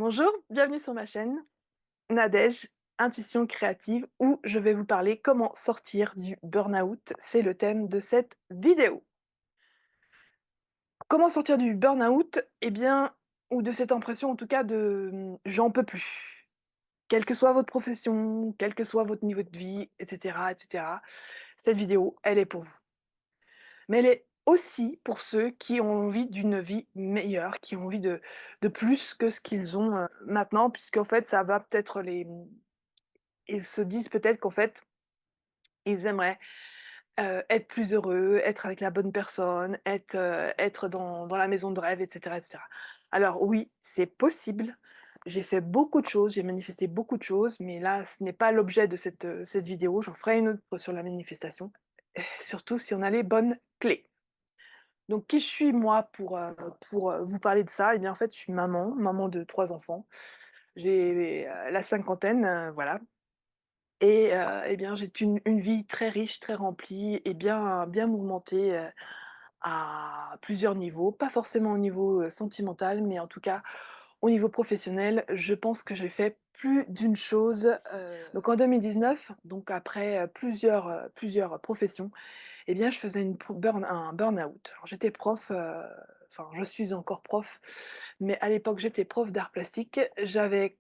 Bonjour, bienvenue sur ma chaîne Nadège, Intuition créative, où je vais vous parler comment sortir du burn-out. C'est le thème de cette vidéo. Comment sortir du burn-out? Eh bien, ou de cette impression en tout cas de j'en peux plus. Quelle que soit votre profession, quel que soit votre niveau de vie, etc., etc. Cette vidéo, elle est pour vous. Mais elle est aussi pour ceux qui ont envie d'une vie meilleure, qui ont envie de plus que ce qu'ils ont maintenant, puisqu'en fait, ça va peut-être ils se disent peut-être qu'en fait, ils aimeraient, être plus heureux, être avec la bonne personne, être dans la maison de rêve, et cetera, et cetera. Alors oui, c'est possible. J'ai fait beaucoup de choses, j'ai manifesté beaucoup de choses, mais là, ce n'est pas l'objet de cette vidéo. J'en ferai une autre sur la manifestation, surtout si on a les bonnes clés. Donc qui je suis moi pour vous parler de ça? Eh bien, en fait, je suis maman de 3 enfants. J'ai, la cinquantaine, voilà. Et bien, j'ai une vie très riche, très remplie et bien mouvementée, à plusieurs niveaux. Pas forcément au niveau, sentimental, mais en tout cas au niveau professionnel, je pense que j'ai fait plus d'une chose, donc en 2019, donc après, plusieurs professions, et bien, je faisais un burn-out. Alors j'étais prof, enfin je suis encore prof, mais à l'époque, j'étais prof d'art plastique. J'avais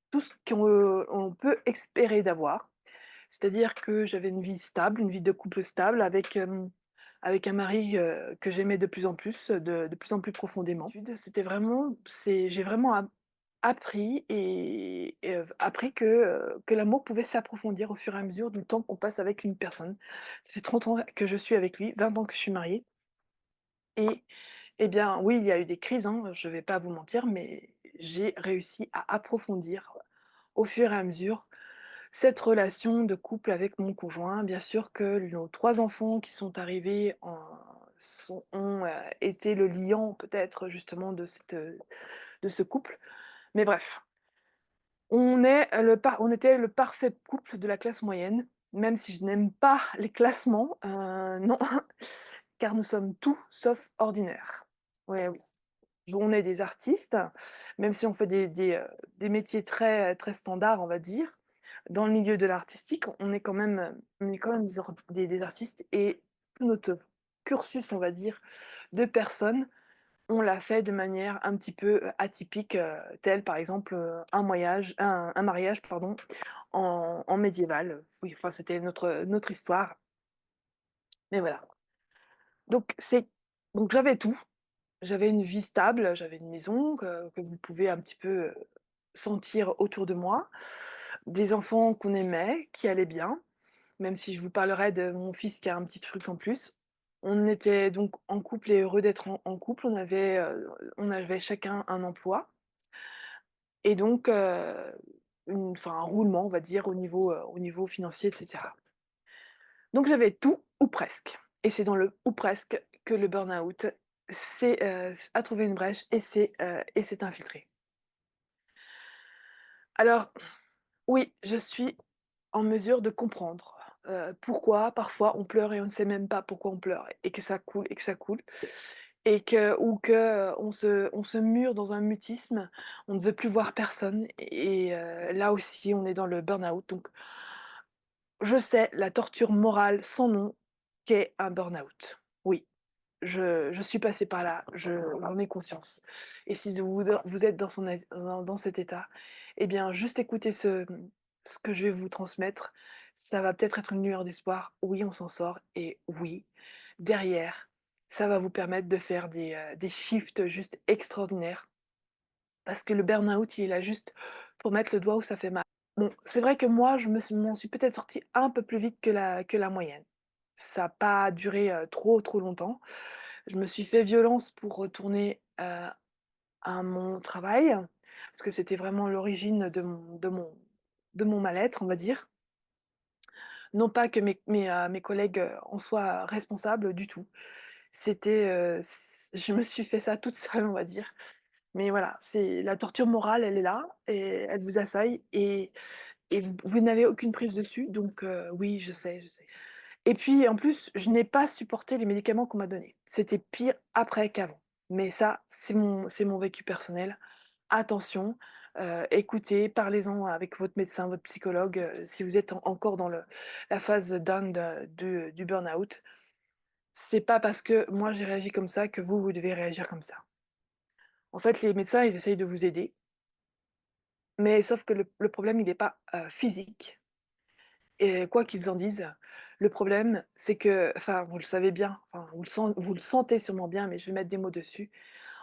tout ce on peut espérer d'avoir. C'est-à-dire que j'avais une vie stable, une vie de couple stable avec un mari, que j'aimais de plus en plus, de plus en plus profondément. C'était vraiment j'ai vraiment appris appris que l'amour pouvait s'approfondir au fur et à mesure du temps qu'on passe avec une personne. Ça fait 30 ans que je suis avec lui, 20 ans que je suis mariée et eh bien, oui, il y a eu des crises, hein, je vais pas vous mentir, mais j'ai réussi à approfondir au fur et à mesure cette relation de couple avec mon conjoint. Bien sûr que nos 3 enfants qui sont arrivés ont, été le liant peut-être justement de ce couple. Mais bref, on était le parfait couple de la classe moyenne, même si je n'aime pas les classements, non, car nous sommes tout sauf ordinaires. Ouais, oui. On est des artistes, même si on fait des métiers très, très standards, on va dire. Dans le milieu de l'artistique, on est quand même des artistes et tout notre cursus, on va dire, de personnes, on l'a fait de manière un petit peu, atypique, tel par exemple, un mariage pardon, en médiéval. Oui, enfin c'était notre histoire, mais voilà. Donc c'est donc j'avais tout. J'avais une vie stable, j'avais une maison que vous pouvez un petit peu, sentir autour de moi, des enfants qu'on aimait, qui allaient bien, même si je vous parlerai de mon fils qui a un petit truc en plus. On était donc en couple et heureux d'être en couple. On avait chacun un emploi et donc un roulement, on va dire, au niveau financier et cetera. Donc j'avais tout ou presque et c'est dans le ou presque que le burn-out a trouvé une brèche et s'est infiltré. Alors oui, je suis en mesure de comprendre, pourquoi parfois on pleure et on ne sait même pas pourquoi on pleure et que ça coule et que ça coule et que ou que, on se mure dans un mutisme, on ne veut plus voir personne et là aussi on est dans le burn-out donc je sais la torture morale sans nom qu'est un burn-out. Oui. Je suis passée par là, j'en ai conscience et si vous êtes dans cet état, eh bien, juste écoutez ce que je vais vous transmettre, ça va peut-être être une lueur d'espoir. Oui, on s'en sort et oui, derrière, ça va vous permettre de faire des shifts juste extraordinaires parce que le burn-out, il est là juste pour mettre le doigt où ça fait mal. Bon, c'est vrai que moi, je m'en suis peut-être sortie un peu plus vite que la moyenne. Ça a pas duré, trop longtemps. Je me suis fait violence pour retourner, à mon travail, parce que c'était vraiment l'origine de mon mal-être, on va dire. Non pas que mes collègues, en soient responsables du tout. C'était, c je me suis fait ça toute seule, on va dire. Mais voilà, c'est la torture morale, elle est là et elle vous assaille et vous n'avez aucune prise dessus donc oui, je sais. Et puis en plus, je n'ai pas supporté les médicaments qu'on m'a donnés. C'était pire après qu'avant. Mais ça, c'est mon vécu personnel. attention, écoutez, parlez-en avec votre médecin, votre psychologue, si vous êtes encore dans la phase down du burn-out. C'est pas parce que moi j'ai réagi comme ça que vous devez réagir comme ça. En fait, les médecins, ils essayent de vous aider, mais sauf que le problème, il est pas, physique et quoi qu'ils en disent, le problème, c'est que enfin, vous le savez bien, enfin, vous le sentez sûrement bien, mais je vais mettre des mots dessus.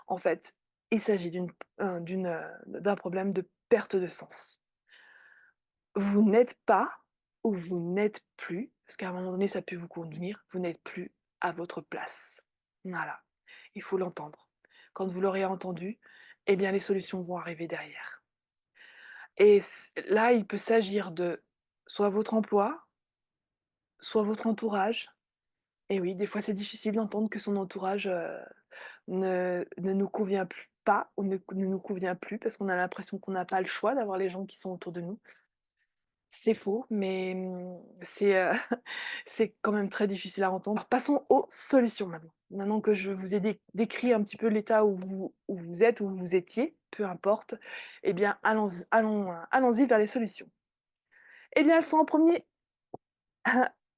En fait, il s'agit d'un problème de perte de sens. Vous n'êtes pas ou vous n'êtes plus, parce qu'à un moment donné, ça peut vous convenir, vous n'êtes plus à votre place. Voilà, il faut l'entendre. Quand vous l'aurez entendu, eh bien, les solutions vont arriver derrière et là, il peut s'agir de soit votre emploi, soit votre entourage et oui, des fois, c'est difficile d'entendre que son entourage, ne nous convient pas ou ne nous convient plus parce qu'on a l'impression qu'on n'a pas le choix d'avoir les gens qui sont autour de nous. C'est faux, mais c'est quand même très difficile à entendre. Alors passons aux solutions maintenant. Maintenant que je vous ai décrit un petit peu l'état où vous êtes, où vous étiez, peu importe, eh bien allons-y vers les solutions. Eh bien, elles sont en premier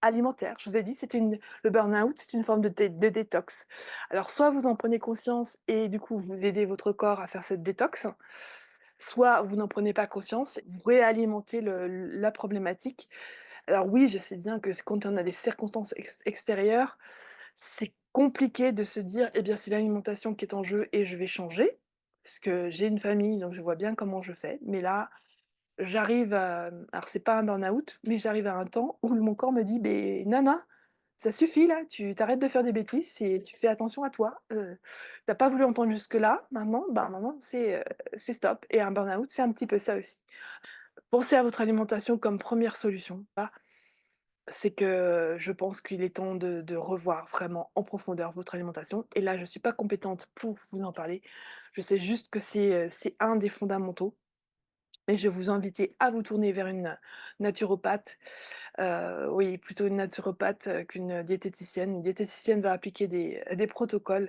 alimentaire. Je vous ai dit, le burn-out, c'est une forme de détox. Alors soit vous en prenez conscience et du coup vous aidez votre corps à faire cette détox, soit vous n'en prenez pas conscience, vous réalimentez la problématique. Alors oui, je sais bien que quand on a des circonstances extérieures, c'est compliqué de se dire: «Eh bien, c'est l'alimentation qui est en jeu et je vais changer». Parce que j'ai une famille, donc je vois bien comment je fais. Mais là, j'arrive à alors c'est pas un burn-out, mais j'arrive à un temps où mon corps me dit: «Beh, nana, ça suffit là, tu t'arrêtes de faire des bêtises et tu fais attention à toi. Tu pas voulu entendre jusque-là, maintenant, bah, maintenant c'est stop» et un burn-out, c'est un petit peu ça aussi. Pensez à votre alimentation comme première solution. C'est que je pense qu'il est temps de revoir vraiment en profondeur votre alimentation et là, je suis pas compétente pour vous en parler. Je sais juste que c'est un des fondamentaux et je vais vous inviter à vous tourner vers une naturopathe, oui, plutôt une naturopathe, qu'une diététicienne. Une diététicienne va appliquer des protocoles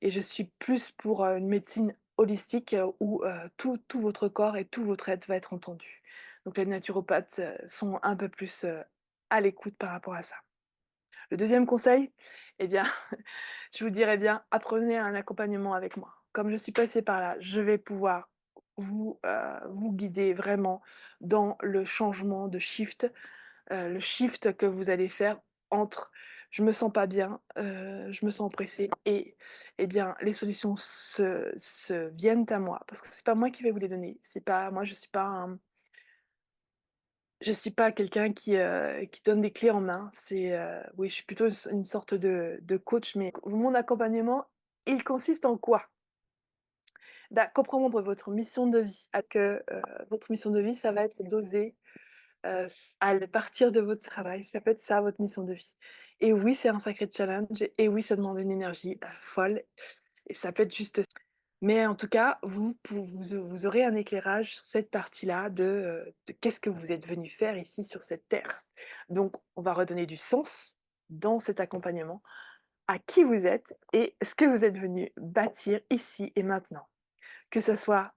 et je suis plus pour, une médecine holistique, où, tout votre corps et tout votre être va être entendu. Donc les naturopathes, sont un peu plus, à l'écoute par rapport à ça. Le deuxième conseil, eh bien, je vous dirais bien, apprenez un accompagnement avec moi. Comme je suis passée par là, je vais pouvoir vous guider vraiment dans le changement de shift, le shift que vous allez faire entre: «Je me sens pas bien, je me sens oppressée» et eh bien, les solutions se viennent à moi parce que c'est pas moi qui vais vous les donner. C'est pas moi, je suis pas quelqu'un qui donne des clés en main. Oui, je suis plutôt une sorte de coach, mais mon accompagnement, il consiste en quoi? Bah, comprendre votre mission de vie, votre mission de vie, ça va être d'oser, partir de votre travail. Ça peut être ça, votre mission de vie et oui, c'est un sacré challenge et oui, ça demande une énergie, folle et ça peut être juste mais en tout cas, vous aurez un éclairage sur cette partie-là de qu'est-ce que vous êtes venu faire ici sur cette terre. Donc on va redonner du sens dans cet accompagnement à qui vous êtes et ce que vous êtes venu bâtir ici et maintenant. Que ce soit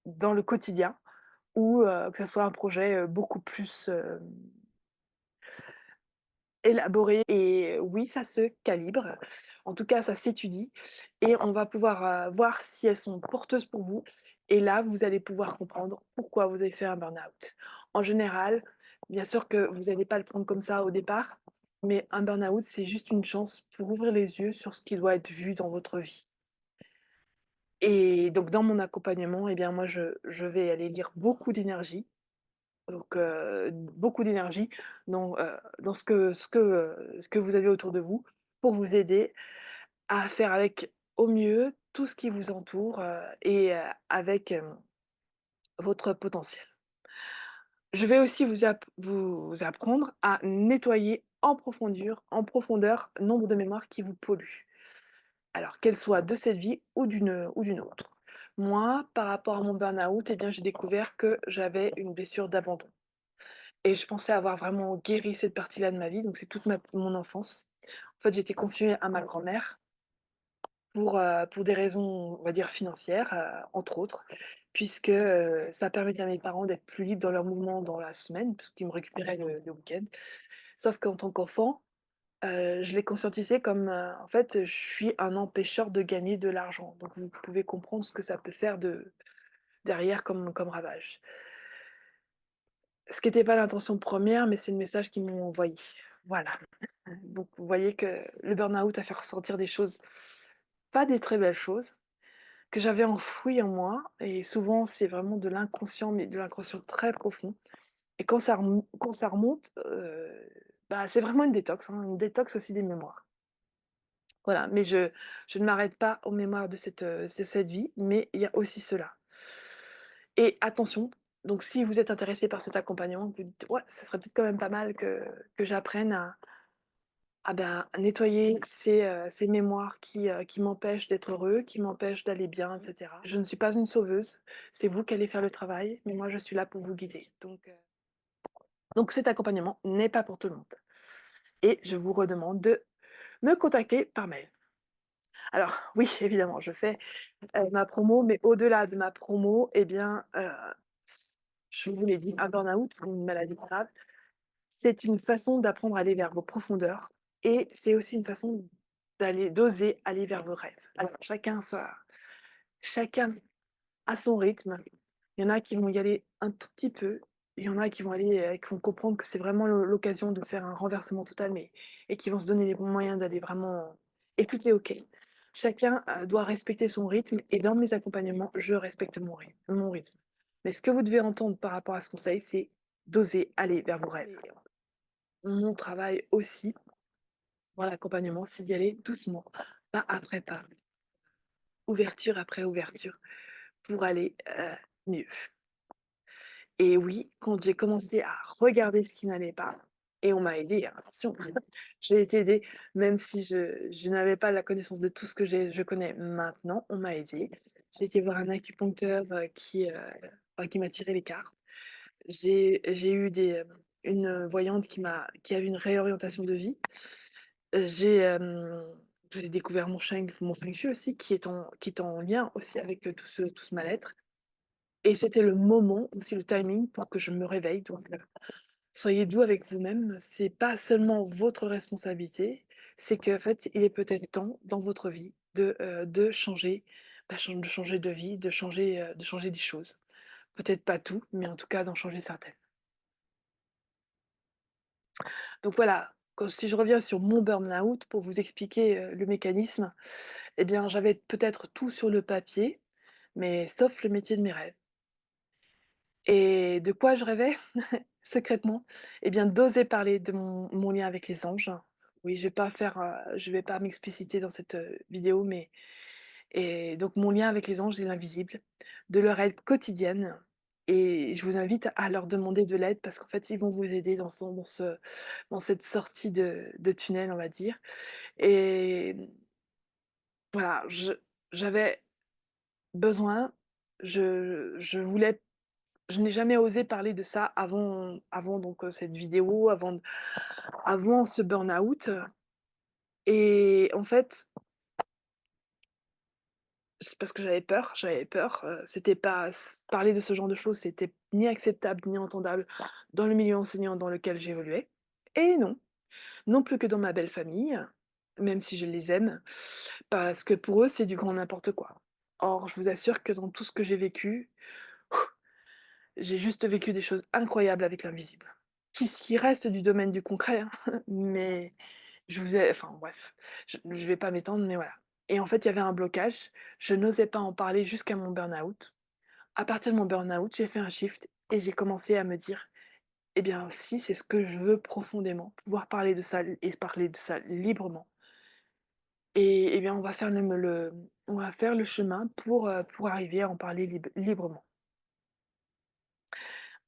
dans le quotidien ou que ça soit un projet, beaucoup plus, élaboré et oui, ça se calibre. En tout cas, ça s'étudie et on va pouvoir, voir si elles sont porteuses pour vous et là, vous allez pouvoir comprendre pourquoi vous avez fait un burn-out. En général, bien sûr que vous n'allez pas le prendre comme ça au départ, mais un burn-out, c'est juste une chance pour ouvrir les yeux sur ce qui doit être vu dans votre vie et donc dans mon accompagnement et bien moi je vais aller lire beaucoup d'énergie donc beaucoup d'énergie dans ce que vous avez autour de vous, pour vous aider à faire avec au mieux tout ce qui vous entoure, et avec, votre potentiel. Je vais aussi vous apprendre à nettoyer en profondeur nombre de mémoires qui vous polluent. Alors qu'elles soient de cette vie ou d'une autre. Moi, par rapport à mon burn-out, eh bien, j'ai découvert que j'avais une blessure d'abandon. Et je pensais avoir vraiment guéri cette partie-là de ma vie, donc c'est toute mon enfance. En fait, j'étais confiée à ma grand-mère pour des raisons, on va dire financières, entre autres, puisque, ça permettait à mes parents d'être plus libres dans leurs mouvements dans la semaine, puisqu'ils me récupéraient le week-end. Sauf qu'en tant qu'enfant, je l'ai conscientisé comme, en fait, je suis un empêcheur de gagner de l'argent. Donc vous pouvez comprendre ce que ça peut faire derrière comme ravage. Ce qui était pas l'intention première, mais c'est le message qu'ils m'ont envoyé. Voilà. Donc vous voyez que le burn-out a fait ressortir des choses, pas des très belles choses, que j'avais enfouies en moi et souvent c'est vraiment de l'inconscient, mais de l'inconscient très profond et quand ça remonte, bah, c'est vraiment une détox, hein, une détox aussi des mémoires. Voilà, mais je ne m'arrête pas aux mémoires de cette vie, mais il y a aussi cela. Et attention, donc si vous êtes intéressé par cet accompagnement, que vous dites: «Ouais, ça serait peut-être quand même pas mal que j'apprenne à nettoyer ces mémoires qui m'empêchent d'être heureux, qui m'empêchent d'aller bien et cetera». Je ne suis pas une sauveuse, c'est vous qui allez faire le travail, mais moi je suis là pour vous guider. Donc cet accompagnement n'est pas pour tout le monde et je vous redemande de me contacter par mail. Alors oui, évidemment, je fais ma promo, mais au-delà de ma promo, eh bien, s je vous l'ai dit, un burn-out ou une maladie grave, c'est une façon d'apprendre à aller vers vos profondeurs et c'est aussi une façon d'oser aller vers vos rêves. Alors chacun a son rythme. Il y en a qui vont y aller un tout petit peu, il y en a qui vont comprendre que c'est vraiment l'occasion de faire un renversement total, mais et qui vont se donner les bons moyens d'aller vraiment et tout est OK. Chacun, doit respecter son rythme et dans mes accompagnements, je respecte mon rythme. Mais ce que vous devez entendre par rapport à ce conseil, c'est d'oser aller vers vos rêves. Mon travail aussi, dans l'accompagnement, c'est d'y aller doucement, pas après pas, ouverture après ouverture, pour aller, mieux. Et oui, quand j'ai commencé à regarder ce qui n'allait pas et on m'a aidée, hein, attention, j'ai été aidée, même si je n'avais pas la connaissance de tout ce que je connais maintenant, on m'a aidée. J'ai été voir un acupuncteur, qui m'a tiré les cartes. J'ai eu une voyante qui a eu une réorientation de vie. J'ai, j'ai découvert mon feng shui aussi qui est en lien aussi avec, tout ce mal-être et c'était le moment, aussi le timing pour que je me réveille donc soyez doux avec vous-même, c'est pas seulement votre responsabilité, c'est qu'en fait, il est peut-être temps dans votre vie de changer, de changer de vie, de changer des choses. Peut-être pas tout, mais en tout cas d'en changer certaines. Donc voilà, si je reviens sur mon burn-out pour vous expliquer, le mécanisme, eh bien, j'avais peut-être tout sur le papier, mais sauf le métier de mes rêves. Et de quoi je rêvais secrètement? Eh bien, d'oser parler de mon lien avec les anges. Oui, je vais pas m'expliciter dans cette, vidéo, mais et donc mon lien avec les anges et l'invisible, de leur aide quotidienne et je vous invite à leur demander de l'aide parce qu'en fait, ils vont vous aider dans cette sortie de tunnel, on va dire et voilà, j'avais besoin, je voulais je n'ai jamais osé parler de ça avant donc, cette vidéo, avant ce burn-out, et en fait, c'est parce que j'avais peur, c'était pas s parler de ce genre de choses, c'était ni acceptable ni entendable dans le milieu enseignant dans lequel j'évoluais et non, non plus que dans ma belle famille, même si je les aime, parce que pour eux, c'est du grand n'importe quoi. Or, je vous assure que dans tout ce que j'ai vécu, j'ai juste vécu des choses incroyables avec l'invisible. Qui reste du domaine du concret, hein, mais je vous ai enfin bref, je vais pas m'étendre, mais voilà. Et en fait, il y avait un blocage, je n'osais pas en parler jusqu'à mon burn-out. À partir de mon burn-out, j'ai fait un shift et j'ai commencé à me dire: «Eh bien, si c'est ce que je veux profondément, pouvoir parler de ça et parler de ça librement et bien, on va faire le chemin pour arriver à en parler librement».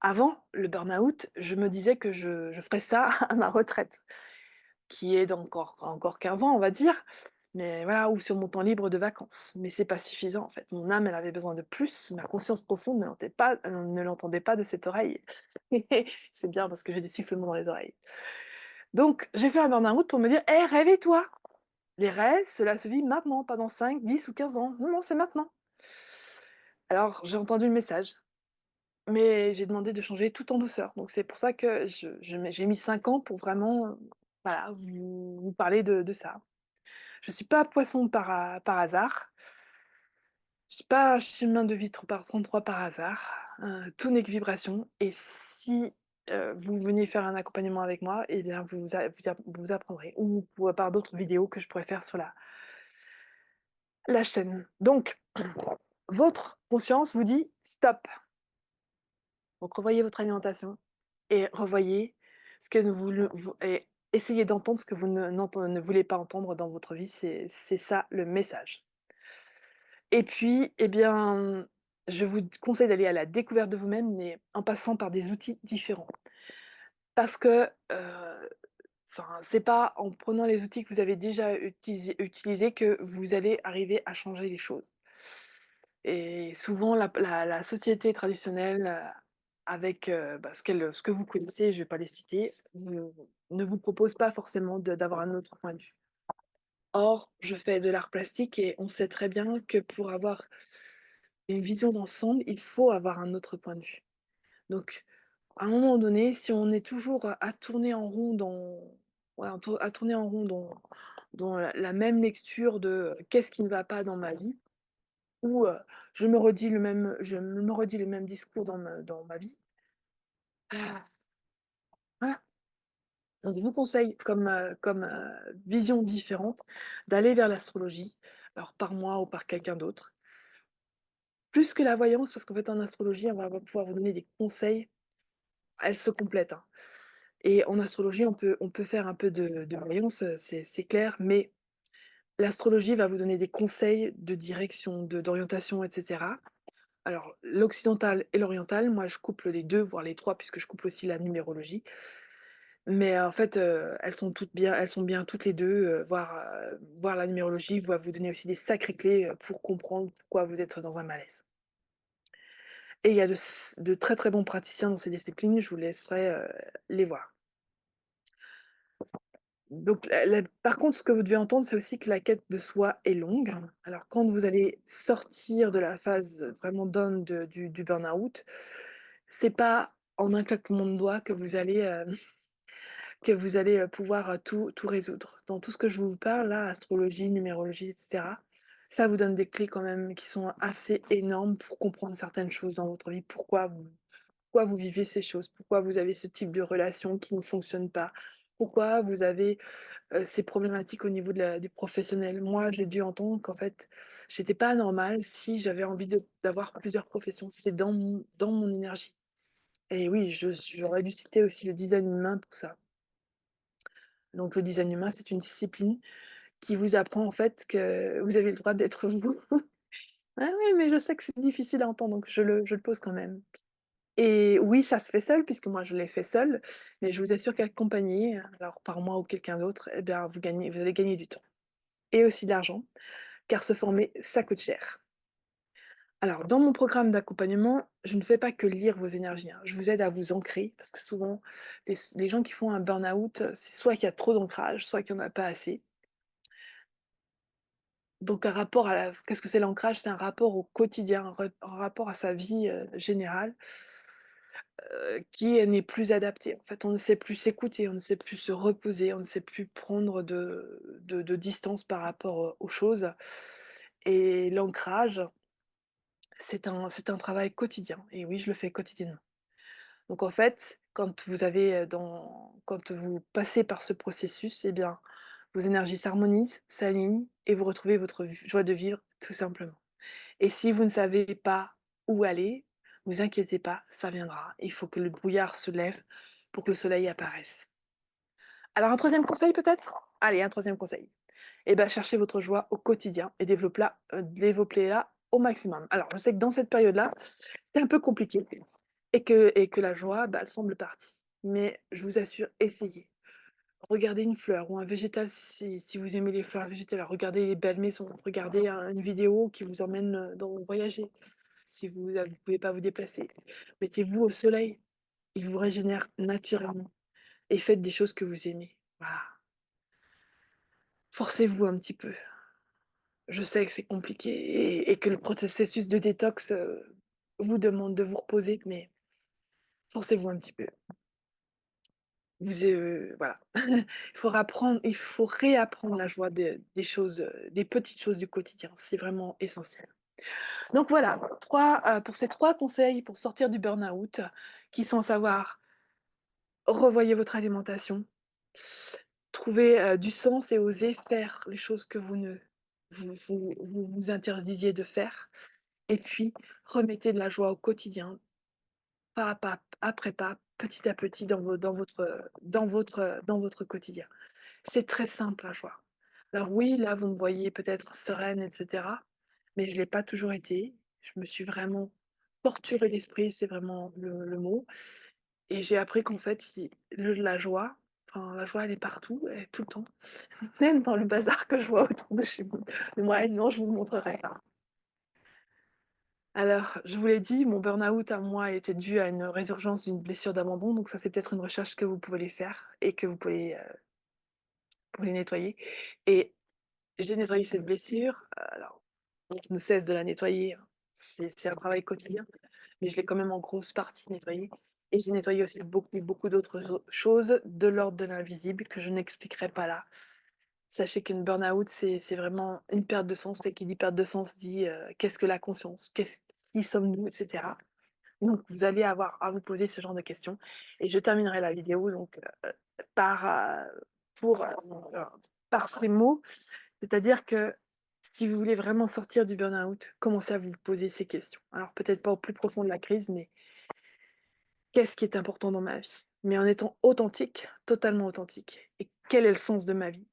Avant le burn-out, je me disais que je ferais ça à ma retraite, qui est dans encore 15 ans, on va dire, mais voilà, ou sur mon temps libre de vacances. Mais c'est pas suffisant, en fait. Mon âme, elle avait besoin de plus, ma conscience profonde ne l'entendait pas de cette oreille. C'est bien parce que j'ai des sifflements dans les oreilles. Donc j'ai fait un burn-out pour me dire: «Hé, réveille-toi! Les rêves, cela se vit maintenant, pas dans 5, 10 ou 15 ans. Non, non, c'est maintenant. Alors j'ai entendu le message, mais j'ai demandé de changer tout en douceur. Donc c'est pour ça que j'ai mis 5 ans pour vraiment, voilà, vous parler de ça. Je suis pas poisson par hasard. Je suis pas un chemin de vie par 33 par hasard. Tout n'est que vibration et si, vous veniez faire un accompagnement avec moi et bien vous apprendrez ou par d'autres vidéos que je pourrais faire sur la chaîne. Donc votre conscience vous dit: «Stop». Donc revoyez votre alimentation et revoyez ce que vous et essayez d'entendre ce que vous ne voulez pas entendre dans votre vie, c'est ça le message. Et puis, eh bien, je vous conseille d'aller à la découverte de vous-même, mais en passant par des outils différents. Parce que, enfin, c'est pas en prenant les outils que vous avez déjà utilisés que vous allez arriver à changer les choses. Et souvent la société traditionnelle, avec, bah, ce que vous connaissez, je vais pas les citer, ne vous propose pas forcément d'avoir un autre point de vue. Or, je fais de l'art plastique et on sait très bien que pour avoir une vision d'ensemble, il faut avoir un autre point de vue. Donc, à un moment donné, si on est toujours à tourner en rond à tourner en rond dans la même lecture de qu'est-ce qui ne va pas dans ma vie ou je me redis le même discours dans ma vie, ah, voilà. Donc je vous conseille vision différente d'aller vers l'astrologie, alors par moi ou par quelqu'un d'autre. Plus que la voyance, parce qu'en fait en astrologie, on va pouvoir vous donner des conseils, elles se complètent, hein. Et en astrologie, on peut faire un peu de voyance, c'est clair, mais l'astrologie va vous donner des conseils de direction, d'orientation et cetera. Alors l'occidental et l'oriental, moi je couple les 2, voire les 3, puisque je couple aussi la numérologie. Mais en fait, elles sont bien toutes les 2, voire la numérologie va vous donner aussi des sacrées clés, pour comprendre pourquoi vous êtes dans un malaise. Et il y a de très, très bons praticiens dans ces disciplines, je vous laisserai, les voir. Donc par contre, ce que vous devez entendre, c'est aussi que la quête de soi est longue. Alors quand vous allez sortir de la phase vraiment down du burn-out, c'est pas en un claquement de doigts que vous allez pouvoir, tout résoudre. Dans tout ce que je vous parle là, astrologie, numérologie et cetera, ça vous donne des clés quand même qui sont assez énormes pour comprendre certaines choses dans votre vie. Pourquoi vous vivez ces choses? Pourquoi vous avez ce type de relation qui ne fonctionne pas? Pourquoi vous avez ces problématiques au niveau du professionnel. Moi, j'ai dû entendre qu'en fait, j'étais pas normale si j'avais envie d'avoir plusieurs professions. C'est dans mon énergie et oui, j'aurais dû citer aussi le design humain pour ça. Donc le design humain, c'est une discipline qui vous apprend en fait que vous avez le droit d'être vous. Ah oui, mais je sais que c'est difficile à entendre, donc je le pose quand même. Et oui, ça se fait seul puisque moi je l'ai fait seule, mais je vous assure qu'accompagné, alors par moi ou quelqu'un d'autre, eh bien vous allez gagner du temps et aussi de l'argent. Car se former, ça coûte cher. Alors, dans mon programme d'accompagnement, je ne fais pas que lire vos énergies, hein. Je vous aide à vous ancrer, parce que souvent, les gens qui font un burn-out, c'est soit qu'il y a trop d'ancrage, soit qu'il n'y en a pas assez. Donc, un rapport qu'est-ce que c'est l'ancrage? C'est un rapport au quotidien, un rapport à sa vie générale, qui n'est plus adapté. En fait, on ne sait plus s'écouter, on ne sait plus se reposer, on ne sait plus prendre de distance par rapport aux choses. Et l'ancrage, c'est un travail quotidien et oui, je le fais quotidiennement. Donc en fait, quand vous passez par ce processus, eh bien, vos énergies s'harmonisent, s'alignent et vous retrouvez votre joie de vivre tout simplement. Et si vous ne savez pas où aller, vous inquiétez pas, ça viendra. Il faut que le brouillard se lève pour que le soleil apparaisse. Alors un troisième conseil peut-être? Allez, un troisième conseil. Et ben cherchez votre joie au quotidien et développez-la au maximum. Alors je sais que dans cette période-là, c'est un peu compliqué et que la joie, bah, elle semble partie. Mais je vous assure, essayez. Regardez une fleur ou un végétal si vous aimez les fleurs végétales, regardez les belles maisons, regardez une vidéo qui vous emmène, voyager. Si vous pouvez pas vous déplacer, mettez-vous au soleil, il vous régénère naturellement et faites des choses que vous aimez. Voilà. Forcez-vous un petit peu. Je sais que c'est compliqué et que le processus de détox, vous demande de vous reposer, mais forcez-vous un petit peu. Voilà. Il faut réapprendre la joie des choses, des petites choses du quotidien. C'est vraiment essentiel. Donc voilà, 3 pour ces 3 conseils pour sortir du burn-out, qui sont à savoir: revoyez votre alimentation, trouvez, du sens et osez faire les choses que vous ne vous interdisiez de faire et puis remettez de la joie au quotidien, pas à pas, après pas, petit à petit dans votre quotidien. C'est très simple la joie. Alors oui, là, vous me voyez peut-être sereine et cetera, mais je l'ai pas toujours été. Je me suis vraiment torturé l'esprit, c'est vraiment le mot et j'ai appris qu'en fait, i le la joie, enfin la joie elle est partout, elle est tout le temps, même dans le bazar que je vois autour de moi et non, je vous le montrerai. Alors, je vous l'ai dit, mon burn-out à moi était dû à une résurgence d'une blessure d'abandon, donc ça c'est peut-être une recherche que vous pouvez aller faire et que vous pouvez nettoyer et j'ai nettoyé cette blessure, alors on ne cesse de la nettoyer, hein, c'est un travail quotidien, mais je l'ai quand même en grosse partie nettoyée et j'ai nettoyé aussi beaucoup d'autres choses de l'ordre de l'invisible que je n'expliquerai pas là. Sachez qu'une burn-out, c'est vraiment une perte de sens et qui dit perte de sens dit, qu'est-ce que la conscience? Qui sommes-nous? Et cetera. Donc vous allez avoir à vous poser ce genre de questions et je terminerai la vidéo donc, par, pour, par ces mots. C'est-à-dire que si vous voulez vraiment sortir du burn-out, commencez à vous poser ces questions. Alors peut-être pas au plus profond de la crise, mais qu'est-ce qui est important dans ma vie? Mais en étant authentique, totalement authentique. Et quel est le sens de ma vie?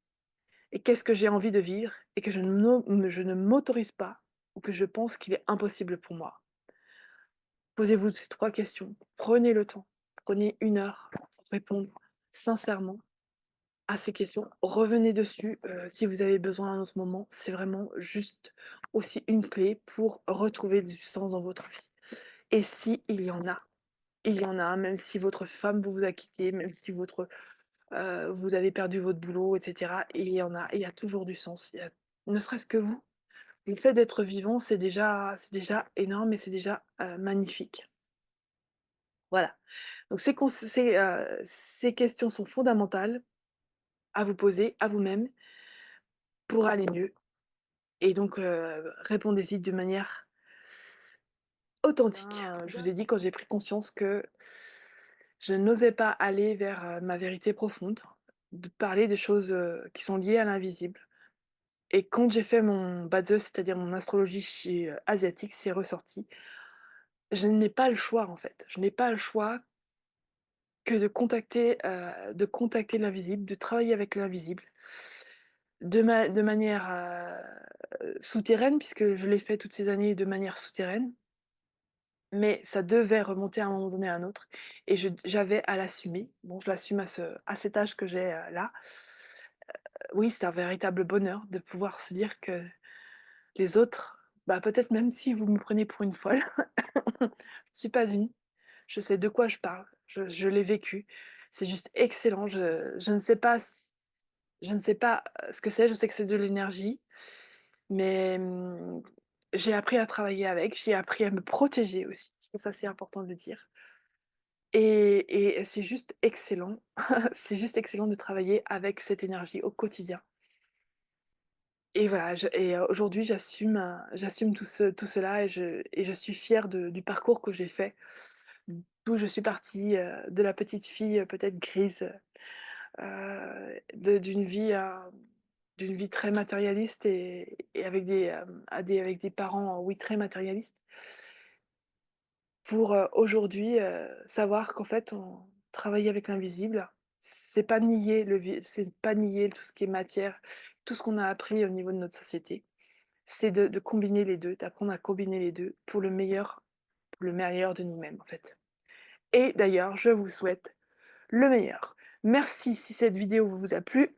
Et qu'est-ce que j'ai envie de vivre et que je ne m'autorise pas ou que je pense qu'il est impossible pour moi? Posez-vous ces 3 questions. Prenez le temps. Prenez 1 heure pour répondre sincèrement à ces questions. Revenez dessus, si vous avez besoin à un autre moment. C'est vraiment juste aussi une clé pour retrouver du sens dans votre vie. Et si il y en a, même si votre femme vous a quitté, même si vous avez perdu votre boulot et cetera, il y a toujours du sens. Il y a ne serait-ce que vous, le fait d'être vivant, c'est déjà énorme et c'est déjà, magnifique. Voilà. Donc ces questions sont fondamentales à vous poser à vous-même pour aller mieux et donc répondez-y de manière authentique. Je vous ai dit quand j'ai pris conscience que je n'osais pas aller vers, ma vérité profonde, de parler des choses, qui sont liées à l'invisible et quand j'ai fait mon Bazi, c'est-à-dire mon astrologie asiatique, c'est ressorti. Je n'ai pas le choix en fait. Je n'ai pas le choix que de contacter l'invisible, de travailler avec l'invisible, de manière, souterraine puisque je l'ai fait toutes ces années de manière souterraine, mais ça devait remonter à un moment donné à un autre et j'avais à l'assumer. Bon, je l'assume à cet âge que j'ai, là. Oui, c'est un véritable bonheur de pouvoir se dire que les autres, bah, peut-être même si vous me prenez pour une folle, je suis pas une, je sais de quoi je parle, je l'ai vécu. C'est juste excellent, je ne sais pas je ne sais pas, ce que c'est, je sais que c'est de l'énergie, mais j'ai appris à travailler avec, j'ai appris à me protéger aussi, parce que ça, c'est important de le dire et c'est juste excellent. C'est juste excellent de travailler avec cette énergie au quotidien et voilà, aujourd'hui, j'assume tout cela et je suis fière du parcours que j'ai fait, d'où je suis partie, de la petite fille, peut-être grise, de d'une vie très matérialiste et avec avec des parents, oui, très matérialistes, pour, aujourd'hui, savoir qu'en fait, on travailler avec l'invisible, c'est pas nier tout ce qui est matière, tout ce qu'on a appris au niveau de notre société. C'est de combiner les 2, d'apprendre à combiner les 2 pour le meilleur de nous-mêmes, en fait. Et d'ailleurs, je vous souhaite le meilleur. Merci si cette vidéo vous a plu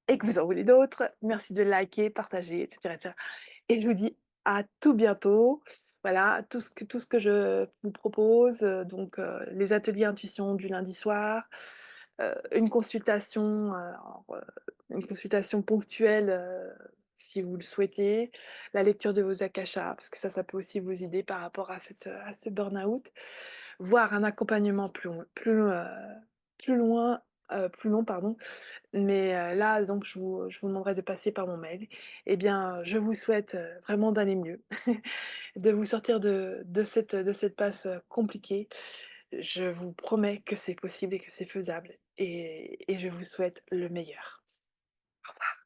et que vous en voulez d'autres. Merci de liker, partager, et cetera et je vous dis à tout bientôt. Voilà, tout ce que je vous propose, donc les ateliers intuition du lundi soir, une consultation, une consultation ponctuelle, si vous le souhaitez, la lecture de vos akashas, parce que ça peut aussi vous aider par rapport à ce burn-out, voire un accompagnement plus loin, plus long, pardon. Mais, là, donc je vous demanderai de passer par mon mail. Eh bien, je vous souhaite, vraiment d'aller mieux, de vous sortir de cette passe, compliquée. Je vous promets que c'est possible et que c'est faisable et je vous souhaite le meilleur. Au revoir.